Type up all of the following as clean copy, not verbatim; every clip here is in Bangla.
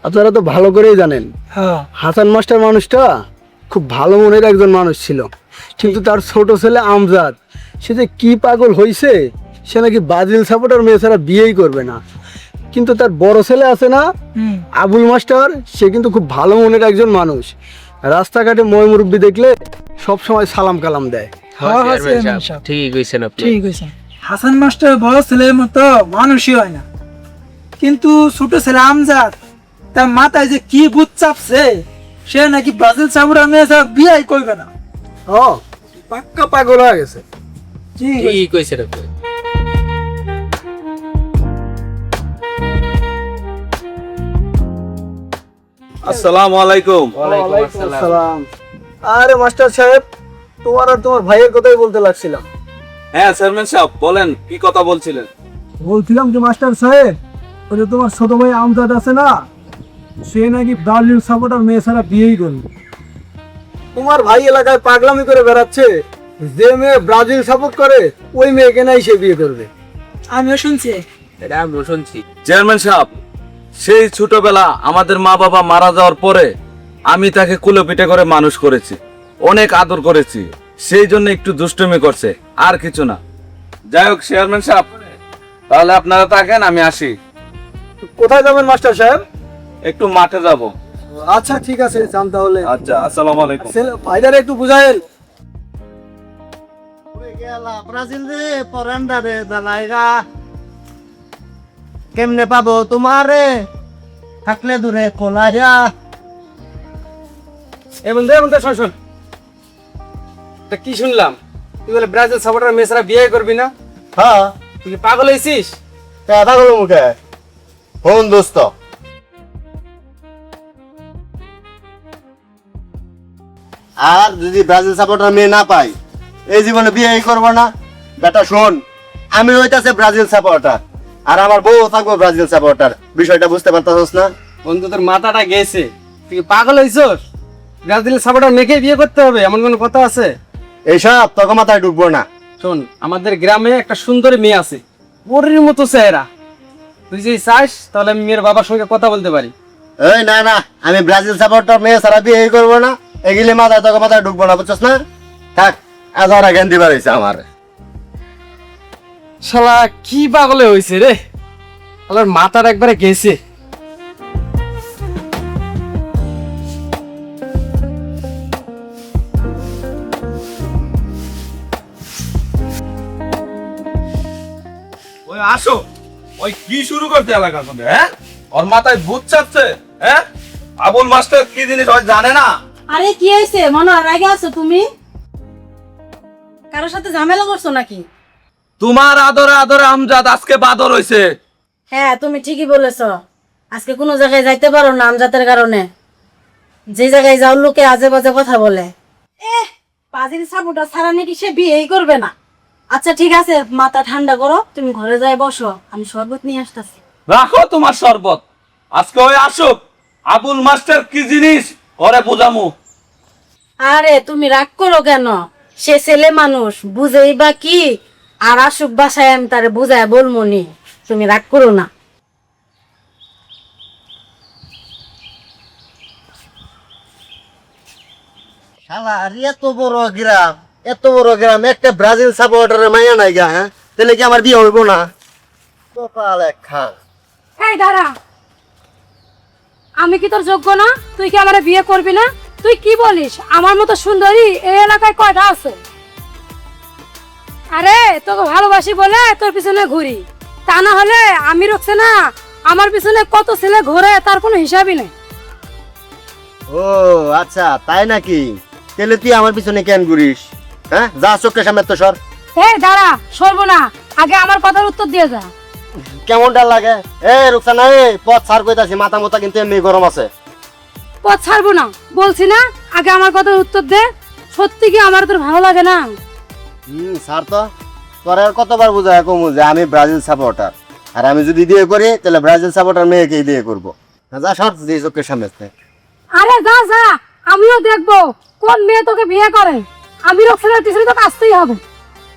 আপনারা তো ভালো করেই জানেন হ্যাঁ হাসান মাস্টার মানুষটা খুব ভালো মনের একজন মানুষ ছিল, কিন্তু তার ছোট ছেলে আমজাদ সে যে কি পাগল হয়েছে, সে নাকি ব্রাজিল সাপোর্টার মেয়ে ছাড়া বিয়েই করবে না। কিন্তু তার বড় ছেলে আছে না হুম আবুল মাস্টার, সে কিন্তু খুব ভালো মনের একজন মানুষ। রাস্তাঘাটে মই মুরব্বি দেখলে সব সময় সালাম কালাম দেয়। হ্যাঁ হ্যাঁ চেয়ারম্যান সাহেব, ঠিকই কইছেন আপনি। ঠিক আছে। হাসান মাস্টার বড় ছেলের মতো মানুষই হয় না, কিন্তু ছোট ছেলে আমজাদ তার মাথায় যে কি ভূত চাপছে, সে নাকি ব্রাজিল সাপোর্টার মেয়ে ছাড়া বিয়েই করবে না। ও পাক্কা পাগল হয়ে গেছে। ঠিক আছে। ঠিকই কইছেন আপনি। আসসালামু আলাইকুম। ওয়ালাইকুম ওয়ালাইকুম আসসালাম। আসসালাম। আরে মাস্টার সাহেব, তোমার আর তোমার ভাইয়ের কথাই বলতে লাগছিলাম। হ্যাঁ চেয়ারম্যান সাহেব, বলেন কি কথা বলছিলেন? বলছিলাম যে মাস্টার সাহেব, ওই যে তোমার ছোট ভাই আমজাদ আছে না, সে নাকি ব্রাজিল সাপোর্টার মেয়ে ছাড়া বিয়েই করবে। তোমার ভাই এলাকায় পাগলামি করে বেড়াচ্ছে, যে মেয়ে ব্রাজিল সাপোর্ট করে ওই মেয়েকে নাই সে বিয়ে করবে। আমিও শুনছি। এটা আমিও শুনছি। চেয়ারম্যান সাহেব, সেই ছোটবেলা আমাদের মা বাবা মারা যাওয়ার পরে আমি তাকে কুলে পিঠে করে মানুষ করেছি, অনেক আদর করেছি, সেই জন্য একটু দুষ্টুমি করছে, আর কিছু না। যাই হোক চেয়ারম্যান সাহেব, তাহলে আপনারা থাকেন, আমি আসি। কোথায় যাবেন মাস্টার সাহেব? একটু মাঠে যাব। আচ্ছা ঠিক আছে, যান তাহলে। আচ্ছা, আসসালামু আলাইকুম। ভাইদারে একটু বুঝাইল। ব্রাজিল রে পরান্ডা রে দালাইরা কেমনে পাবো তোমারে থাকলে দূরে কোলাইরা। এমন শোন শোন, তা কি শুনলাম তুই বলে ব্রাজিল সাপোর্টার মেয়ে ছাড়া বিয়ে করবি না? হ্যাঁ তুই কি পাগল হয়েছিস? কথা বলো মুখে হন দোস্ত। আর যদি ব্রাজিল সাপোর্টার মেয়ে না পাই, এই জীবনে বিয়ে করবো না। বেটা শোন, আমি হইতাছে ব্রাজিল সাপোর্টার, আর আমার বউ থাকবো ব্রাজিল সাপোর্টার। বিষয়টা বুঝতে পারতাছস না? বন্ধু তোর মাথাটা গেছে, তুই কি পাগল হয়েছিস? ব্রাজিল সাপোর্টার মেয়েকে বিয়ে করতে হবে এমন কোনো কথা আছে? এইসব তোকে মাথায় ঢুকবো না। শোন, আমাদের গ্রামে একটা সুন্দরী মেয়ে আছে, পরীর মতো চেহারা। তুই যদি চাস তাহলে আমি মেয়ের বাবার সঙ্গে কথা বলতে পারি। এই না না, আমি ব্রাজিল সাপোর্টার মেয়ে ছাড়া বিয়ে করবো না। এগুলি মাথায় তোকে মাথায় ঢুকবো না, বুঝছস না? থাক, আজ আর জ্ঞান দিবার হয়েছে আমার। শালা কি পাগলে হয়েছে রে, শালার মাথাটা একবারে গেছে। ওই আসো, ওই কি শুরু করতে এলাকার মধ্যে? হ্যাঁ, ওর মাথায় ভূত চাপছে। হ্যাঁ, আবুল মাস্টার কি জিনিস ওই জানে না? আরে কি হয়েছে? মনে হয় রাগে আছো তুমি? কারোর সাথে ঝামেলা করছো নাকি? তোমার আদরে আদরে আমজাদ আজকে বাদর হইছে। হ্যাঁ তুমি ঠিকই বলেছ, আজকে কোনো জায়গায় যাইতে পারো না আমজাতের কারণে। যে জায়গায় যাও লোকে আজে বাজে কথা বলে। পাজির সাপোর্টার ছাড়া নাকি সে বিয়েই করবে না। আচ্ছা ঠিক আছে, মাথা ঠান্ডা করো, তুমি ঘরে যাই বসো, আমি শরবত নিয়ে আসতেছি। রাখো তোমার শরবত, আজকে ওই আসুক, আবুল মাস্টার কি জিনিস ওরে বুঝামু। আরে তুমি রাগ করো কেন? সে ছেলে মানুষ, বুঝেই বা কি। আর আসুক বাসায়, আমি তারে বুঝায় বলমনি, তুমি রাগ করো না। শালা আর এত বড় গ্রাম একটা ব্রাজিল সাপোর্টারের মাইয়া নাই গা। হ্যাঁ, তাহলে কি আমার বিয়ে হইব না? কপাল এক খান। এই দাঁড়া, আমি কি তোর যোগ্য না? তুই কি আমার বিয়ে করবি না? তুই কি বলিস? আমার মতো সুন্দরী এই এলাকায় কয়টা আছে? আরে তোকে ভালোবাসি বলে তোর পিছনে ঘুরি, তা না হলে আমি রক্ষে না, আমার পিছনে কত ছেলে ঘোরে তার কোনো হিসাবই নেই। ও আচ্ছা, তাই নাকি? তাহলে তুই আমার পিছনে কেন ঘুরিস? হ্যাঁ, যা চোখের সামনে তো সর। এই দাঁড়া, সরবো না, আগে আমার কথার উত্তর দিয়ে যা। কেমনটা লাগে? রুকসানা, পথ সার কইতাছি, মাথা মোতা কিন্তু এমনি গরম আছে। পথ ছাড়বো না বলছি না, আগে আমার কথার উত্তর দে। সত্যি কি আমার তোর ভালো লাগে না? স্যার তো তোর আর কতবার বুঝায় কমু যে আমি ব্রাজিল সাপোর্টার, আর আমি যদি বিয়ে করি তাহলে ব্রাজিল সাপোর্টার মেয়েকেই বিয়ে করবো। যা সর দিয়ে চোখের সামনে। আরে যা যা, আমিও দেখবো কোন মেয়ে তোকে বিয়ে করে। আমি রক্সেনার পিছনে তো আসতেই হবে,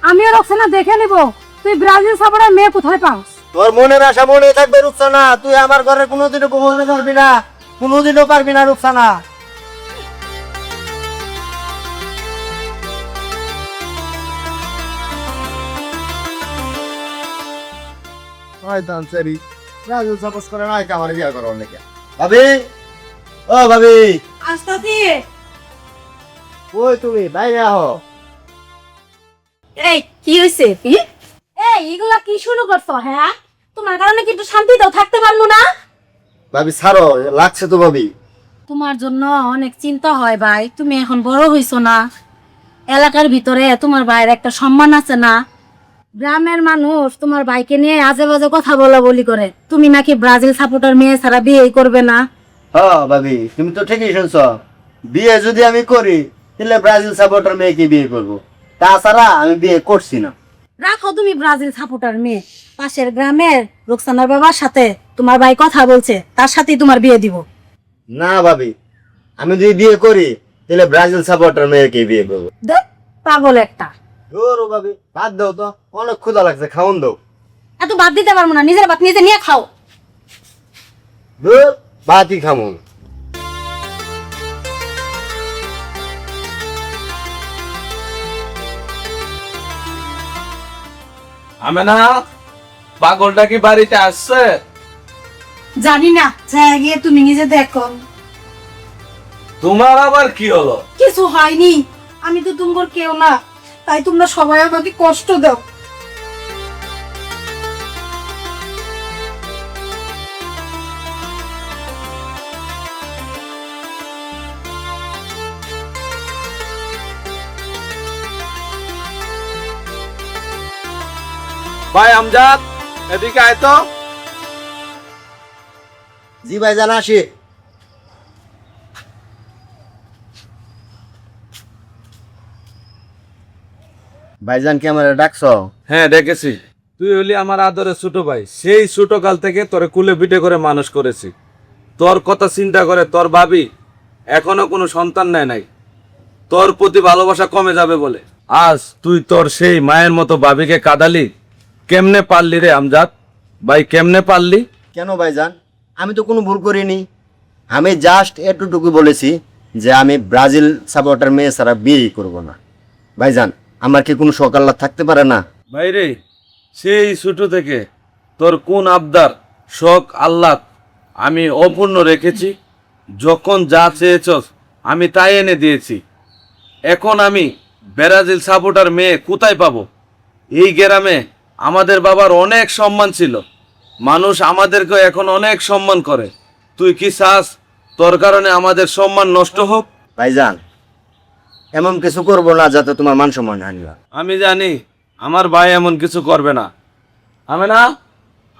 আমিও রক্সেনা দেখে নেব তুই ব্রাজিল সাপোর্টার মেয়ে কোথায় পাস। তোর মনের আশা মনে থাকবে রুকসানা, তুই আমার ঘরে কোনোদিনও গোপনে করবি না। কোনোদিনও পারবি না রুকসানা। শয়তান সেরি ব্রাজিল সাপোর্ট করে নাই কামার বিয়া করার নাকি। ভাবি, ও ভাবি, আসতাছি। ওই তুমি বাইরে আহো। এই কি হইছে? এই এগুলা কি শুরু করছো? হ্যাঁ, তোমার কারণে কি একটু শান্তিতেও থাকতে পারলো না? ভাবি ছাড়ো, লাগছে তো ভাবি। তোমার জন্য অনেক চিন্তা হয় ভাই, তুমি এখন বড় হইছো না, এলাকার ভিতরে তোমার ভাইয়ের একটা সম্মান আছে না, গ্রামের মানুষ তোমার ভাইকে নিয়ে আজে বাজে কথা বলা বলি করে, তুমি নাকি ব্রাজিল সাপোর্টার মেয়ে ছাড়া বিয়ে করবে না। হ্যাঁ ভাবি, তুমি তো ঠিকই শুনছ। বিয়ে যদি আমি করি তাহলে ব্রাজিল সাপোর্টার মেয়েকে বিয়ে করব, তাছাড়া আমি বিয়ে করছি না। রাখো তুমি ব্রাজিল সাপোর্টার মেয়ে, পাশের গ্রামের রুকসানার বাবার সাথে তোমার ভাই কথা বলছে, তার সাথেই তোমার বিয়ে দিব। না ভাবি, আমি যদি বিয়ে করি তাহলে ব্রাজিল সাপোর্টার মেয়েকে বিয়ে করবো। দেখ পাগল একটা। ধরো ভাবি, ভাত দাও তো, অনেক ক্ষুধা লাগছে, খাওন দাও। এত বাদ দিতে পারবো না, নিজের ভাত নিজে নিয়ে খাও। ধর, ভাতই খামো। আমেনা, পাগলটা কি বাড়িতে আসছে? জানি না, যাই গিয়ে তুমি নিজে দেখো। তোমার আবার কি হলো? কিছু হয়নি, আমি তো তোমার কেউ না, তাই তোমরা সবাই আমাকে কষ্ট দাও। ভাই আমজাদ, এদিকে আয় তো। জি ভাই, জানা আসি। ভাইজান কি আমার ডাকছ? হ্যাঁ ডেকেছি। তুই হলি আমার আদরের ছোট ভাই, সেই ছোট কাল থেকে তোরে কুলে পিঠে করে মানুষ করেছি। তোর কথা চিন্তা করে তোর ভাবি এখনো কোনো সন্তান নেয় নাই, তোর প্রতি ভালোবাসা কমে যাবে বলে। আজ তুই তোর সেই মায়ের মতো ভাবিকে কাঁদালি, কেমনে পারলি রে আমজাদ? ভাই কেমনে পারলি? কেন ভাইজান, আমি তো কোনো ভুল করিনি। আমি জাস্ট এতটুকু বলেছি যে আমি ব্রাজিল সাপোর্টার মেয়ে ছাড়া বিয়ে করব না। ভাইজান, আমার কি কোনো শখ আহ্লাদ থাকতে পারে না? ভাই রে, সেই ছোট থেকে তোর কোন আবদার, শখ, আহ্লাদ আমি অপূর্ণ রেখেছি। যখন যা চেয়েছস আমি তাই এনে দিয়েছি। এখন আমি ব্রাজিল সাপোর্টার মেয়ে কোথায় পাবো? এই গ্রামে আমাদের বাবার অনেক সম্মান ছিল, মানুষ আমাদেরকে এখন অনেক সম্মান করে। তুই কি চাস তোর কারণে আমাদের সম্মান নষ্ট হোক? ভাইজান, এমন কিছু করবো না যাতে তোমার মান সম্মান হানি হয়। আমি জানি আমার ভাই এমন কিছু করবে না। আমি না,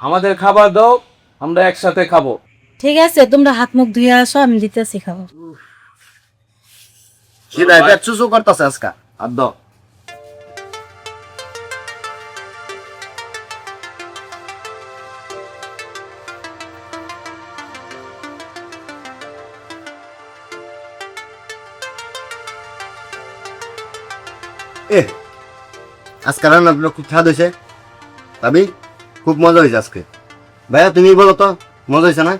আমাদের খাবার দাও, আমরা একসাথে খাবো। ঠিক আছে, তোমরা হাত মুখ ধুয়ে আসো, আমি দিতেছি খাবো। সেটা এটা চুচু করতেছে আজকা। আর দাও। আজকে রান্নাগুলো খুব স্বাদ হয়েছে ভাবি, খুব মজা হয়েছে আজকে। ভাইয়া তুমি বলো তো, মজা হয়েছে না?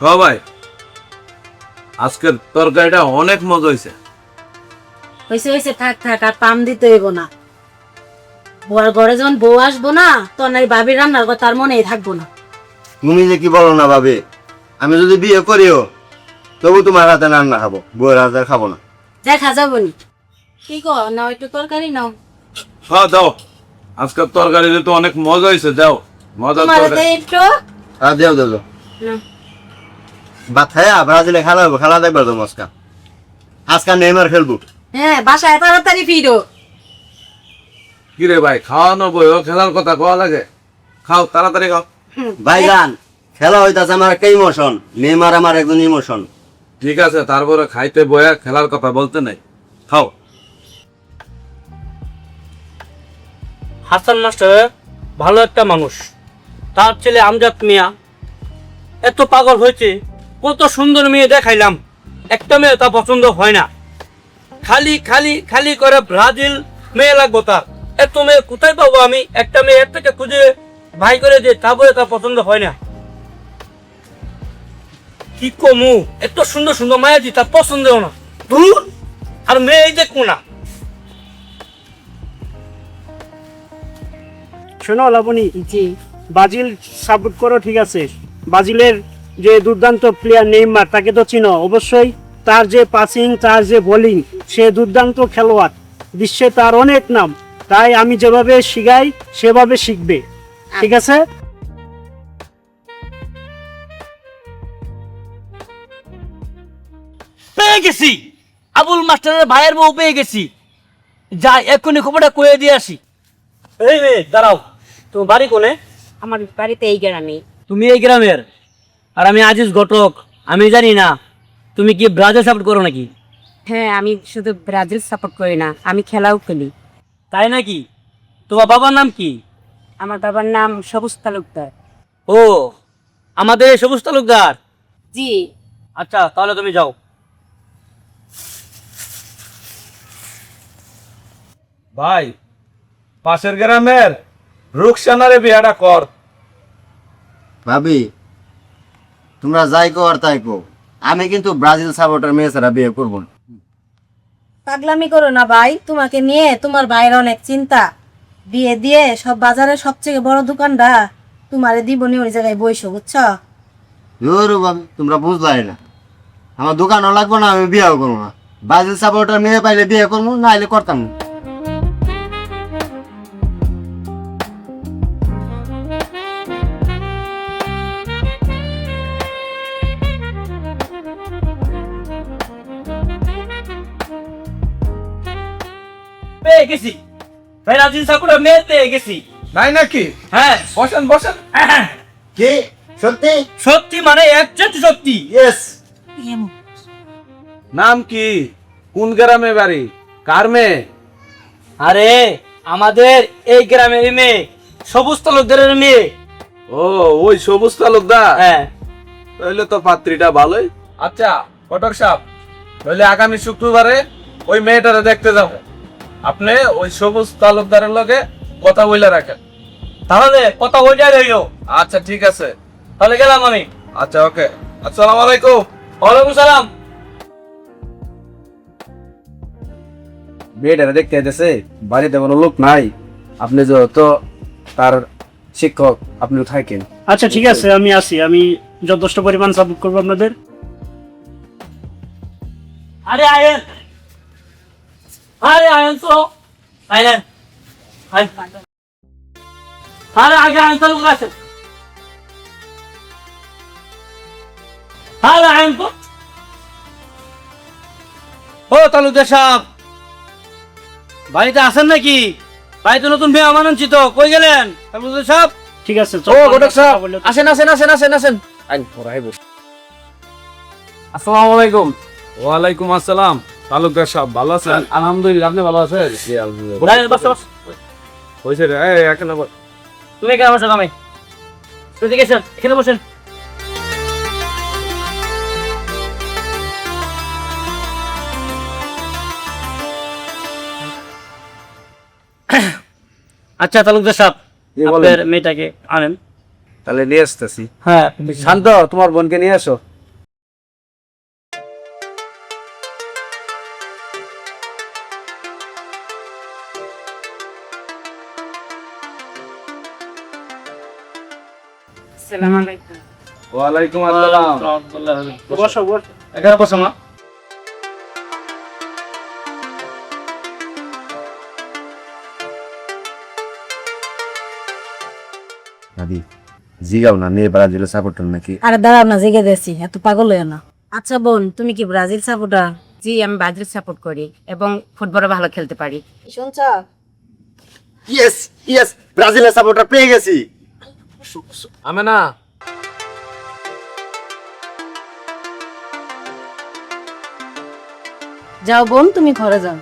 হ্যাঁ ভাই, আজকের তরকারিটা অনেক মজা হয়েছে। হয়েছে হয়েছে, থাক থাক, আর পাম দিতে হইব না। বউর ঘরে যখন বউ আসবো না, তখন এই ভাবির রান্নার কথা আর মনেই থাকবো না। তুমি যে কি বলো না ভাবি, আমি যদি বিয়ে করিও তবু তোমার হাতে রান্না খাবো, বউয়ের হাতে খাবো না। দেখা যাবনি। কি কো, নাও একটু তরকারি নাও। হ্যাঁ দাও, আজকের তরকারিতে তো অনেক মজা হয়েছে, দাও মজা। তোমার হাতে একটু আর দেও দেও নাও। ভাত খায়া ব্রাজিলে খেলা হবো, খেলা দেখবে তো মস্কা। আজকে নেইমার খেলবো। হ্যাঁ, বাসায় তাড়াতাড়ি ফিরো। কিরে ভাই, খাওয়ানো বইও খেলার কথা কওয়া লাগে? খাও, তাড়াতাড়ি খাও। ভাইজান, খেলা হইতাছে আমার একটা ইমোশন, নেইমার আমার একজন ইমোশন। ঠিক আছে, তারপরে খাইতে বয়া খেলার কথা বলতে নাই, খাও। হাসান মাস্টার ভালো একটা মানুষ, তার ছেলে আমজাদ মিয়া এত পাগল হয়েছে। কত সুন্দর মেয়ে দেখাইলাম, একটা মেয়ে তা পছন্দ হয় না। খালি খালি খালি করে ব্রাজিল মেয়ে লাগবো তার। এত মেয়ে কোথায় পাবো আমি? একটা মেয়ে এর থেকে খুঁজে ভাই করে যে তা বলে তা পছন্দ হয় না। কি কমু, এত সুন্দর সুন্দর মায়াজি তার পছন্দেও না। ধুর, আর মেয়ে দেখবো না। শোনো লাবণী, ব্রাজিল সাপোর্ট করো ঠিক আছে, ব্রাজিলের যে দুর্দান্ত প্লেয়ার নেইমার তাকে তো চিনো অবশ্যই, তার যে পাসিং, তার যে বোলিং, সে দুর্দান্ত খেলোয়াড়, বিশ্বে তার অনেক নাম, তাই আমি যেভাবে শিখাই সেভাবে শিখবে, ঠিক আছে? পেয়ে গেছি, আবুল মাস্টারের ভাইয়ের বউ পেয়ে গেছি। যাই এক্ষুনি খবরটা কয়ে দিয়ে আসি। এই মেয়ে দাঁড়াও, তোমার বাড়ি কোনে? আমার বাড়িতে এই গ্রামে। তুমি এই গ্রামের, আর আমি আজিজ ঘটক। আমি জানি না তুমি কি ব্রাজিল সাপোর্ট করো নাকি? হ্যাঁ, আমি শুধু ব্রাজিল সাপোর্ট করি না, আমি খেলাও খেলি। তাই নাকি? তোমার বাবার নাম কি? আমার বাবার নাম সবুজ তালুকদার। ও, আমাদের এই সবুজ তালুকদার। জি। আচ্ছা, তাহলে তুমি যাও। ভাই, পাশের গ্রামের রুকসানারে বিয়াটা কর। ভাবি, তোমরা যাই কো আর তাই কো, আমি কিন্তু ব্রাজিল সাপোর্টার মেয়ে ছাড়া বিয়ে করবো না। পাগলামি করো না ভাই, তোমাকে নিয়ে তোমার ভাইয়ের অনেক চিন্তা। বিয়ে দিয়ে সব বাজারের সবচেয়ে বড় দোকানটা তোমারে দিবনি, ওই জায়গায় বইসো, বুঝছো? জোর ভাবি, তোমরা বুঝলাই না, আমার দোকানও লাগবো না, আমি বিয়েও করবো না। ব্রাজিল সাপোর্টার মেয়ে পাইলে বিয়ে করবো, না হলে করতাম না। পেয়ে গেছি, ব্রাজিল সাপোর্টার মেয়ে পেয়ে গেছি। নাই নাকি? হ্যাঁ, বসেন বসেন। কি সত্যি? সত্যি মানে একচেট সত্যি। ইয়েস। নাম কি? কোন গ্রামে বাড়ি? কার মেয়ে? আরে আমাদের এই গ্রামের মেয়ে, সবুজ তালুকদারের মেয়ে। ও, ওই সবুজ তালুকদার। হ্যাঁ। তাহলে তো পাত্রীটা ভালোই। আচ্ছা কটক সাহেব, তাহলে আগামী শুক্রবারে ওই মেয়েটারে দেখতে যাব। আপনি ওই সবুজ তালুকদারের লগে কথা বলে রাখেন। তাহলে কথা হয়ে রইল। আচ্ছা ঠিক আছে, তাহলে গেলাম আমি। আচ্ছা ওকে, আসসালামু আলাইকুম। ওয়ালাইকুম সালাম। মেয়েটারা দেখতে যেতেছে, বাড়িতে কোনো লোক নাই, আপনি যেহেতু তার শিক্ষক, আপনিও থাকেন। আচ্ছা ঠিক আছে, আমি আসি, আমি যথেষ্ট পরিমাণ সাপোর্ট করবো আপনাদের। আরে আয়েন, আরে আয়েন তো আয়েন, আরে আগে আয়েন তালুক আছে। আরে আয়েন তো। ও তালুকদার সাহেব, বাড়িতে আছেন নাকি? বাড়িতে নতুন বিয়ে আমানছি তো, কই গেলেন তালুকদার সাহেব? ঠিক আছে, ও ঘটক সাহেব, আসেন আসেন আসেন আসেন আসেন। আসসালামু আলাইকুম। ওয়ালাইকুম আসসালাম। তালুকদার সাহেব ভালো আছেন? আলহামদুলিল্লাহ, আপনি ভালো আছেন? বস বস, হয়েছে রে, এখানে বস। তুমি এখানে বসো, আমি তুই গেছেন, এখানে বসেন। আচ্ছা তালুকদার সাহেব, জি, বলেন। আপনার মেয়েটাকে আনেন। তাহলে নিয়ে আসতেছি। হ্যাঁ, শান্ত, তোমার বোনকে নিয়ে আসো। আসসালামু আলাইকুম। ওয়ালাইকুম আসসালাম। বসো বসো। এখানে বসো মা। ভাবি, জিগাও না, মেয়ে ব্রাজিলের সাপোর্টার নাকি? আরে দাঁড়াও না, জেগে দিয়েছি, এত পাগল হয়ে না। আচ্ছা বোন, তুমি কি ব্রাজিল সাপোর্টার? জি, আমি ব্রাজিল সাপোর্ট করি এবং ফুটবলে ভালো খেলতে পারি। শুনছ? ইয়েস ইয়েস, ব্রাজিলের সাপোর্টার পেয়ে গেছি। আমি না। যাও বোন, তুমি ঘরে যাও।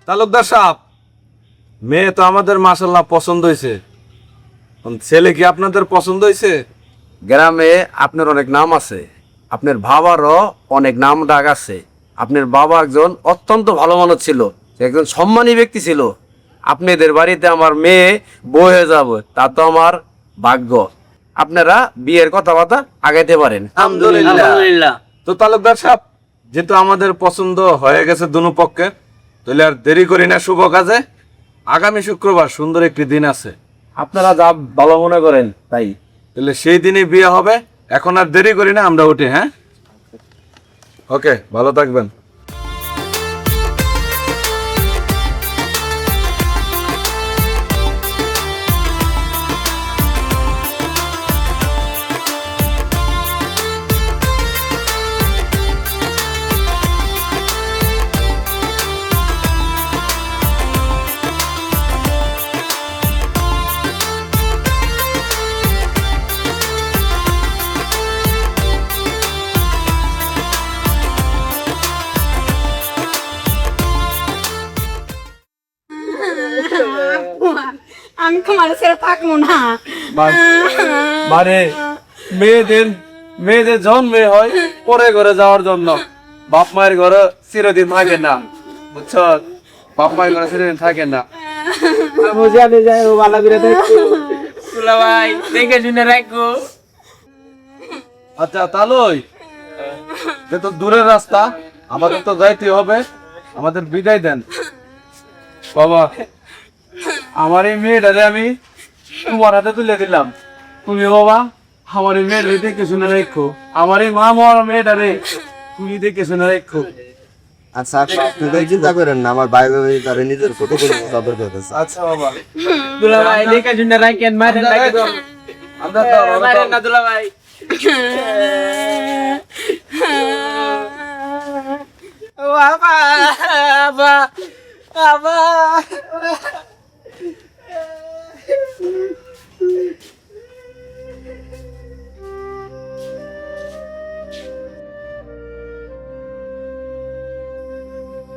তালুকদার সাহেব, মেয়ে তো আমাদের মাশাআল্লাহ পছন্দ হয়েছে। ছেলে কি আপনাদের পছন্দ হয়েছে? গ্রামে আপনার অনেক নাম আছে, আপনার বাবারও অনেক নাম ডাক আছে। আপনার বাবা একজন অত্যন্ত ভালো মানুষ ছিল, সে একজন সম্মানী ব্যক্তি ছিল। আপনাদের বাড়িতে আমার মেয়ে বউ হয়ে যাবে, তা তো আমার ভাগ্য। আপনারা বিয়ের কথাবার্তা আগাইতে পারেন। আলহামদুলিল্লাহ। তো তালুকদার সাহেব, যেহেতু আমাদের পছন্দ হয়ে গেছে দুনো পক্ষে, তাহলে আর দেরি করি না শুভ কাজে। আগামী শুক্রবার সুন্দর একটি দিন আছে, আপনারা যা ভালো মনে করেন তাই। তাহলে সেই দিনই বিয়ে হবে। এখন আর দেরি করি না, আমরা উঠি। হ্যাঁ, ওকে, ভালো থাকবেন। আমি তোমার ছেড়ে থাকবো না। মানে মেয়েদের জন্মে হয় পরে ঘরে যাওয়ার জন্য, বাপ মায়ের ঘরে চিরদিন থাকে না, বুঝছ? বাপ মায়ের ঘরে চিরদিন থাকে না। ভাই দেখে শুনে রাখো। আচ্ছা তালুই, যে তো দূরের রাস্তা, আমাদের তো যাইতে হবে, আমাদের বিদায় দেন। বাবা, আমার এই মেয়েটারে আমি তোমার হাতে তুলে দিলাম। তুমি বাবা আমার এই মেয়েটারে দেখে শুনে রাখো। আমার এই মা মরা মেয়েটারে তুমি দেখে শুনে রাখো। আচ্ছা আপনি চিন্তা করেন না, আমার ভাই ভাই তারা নিজের ফটো করে তাদের করতেছে। আচ্ছা বাবা, দুলা ভাই দেখে শুনে রাখেন, মারেন না কিন্তু। আমরা তো মারেন না দুলা ভাই। বাবা বাবা বাবা।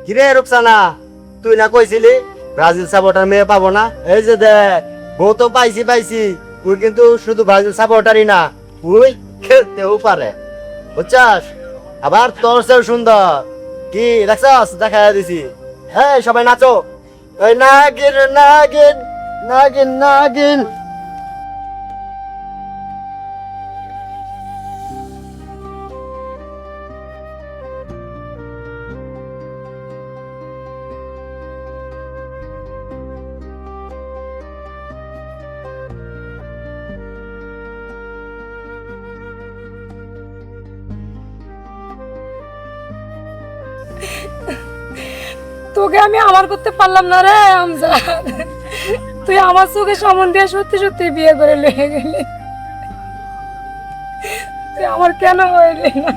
কিরে রুকসানা, তুই না কইছিলি ব্রাজিল সাপোর্টার মেয়ে পাবো না? এই যে দেখ, বউ তো পাইছি। তুই কিন্তু শুধু ব্রাজিল সাপোর্টারই না, তুই খেলতেও পারে, বুঝছাস? আবার তোর চেয়েও সুন্দর। কি দেখছস? দেখা দিছি। হ্যাঁ, সবাই নাচো। ওই নাগিন নাগিন নাগিন নাগিন। তোকে আমি আমার করতে পারলাম না রে আমজাদ। তুই আমার চোখে সামন দিয়ে সত্যি সত্যি বিয়ে করে লেগে গেলি। তুই আমার কেন হইলি না?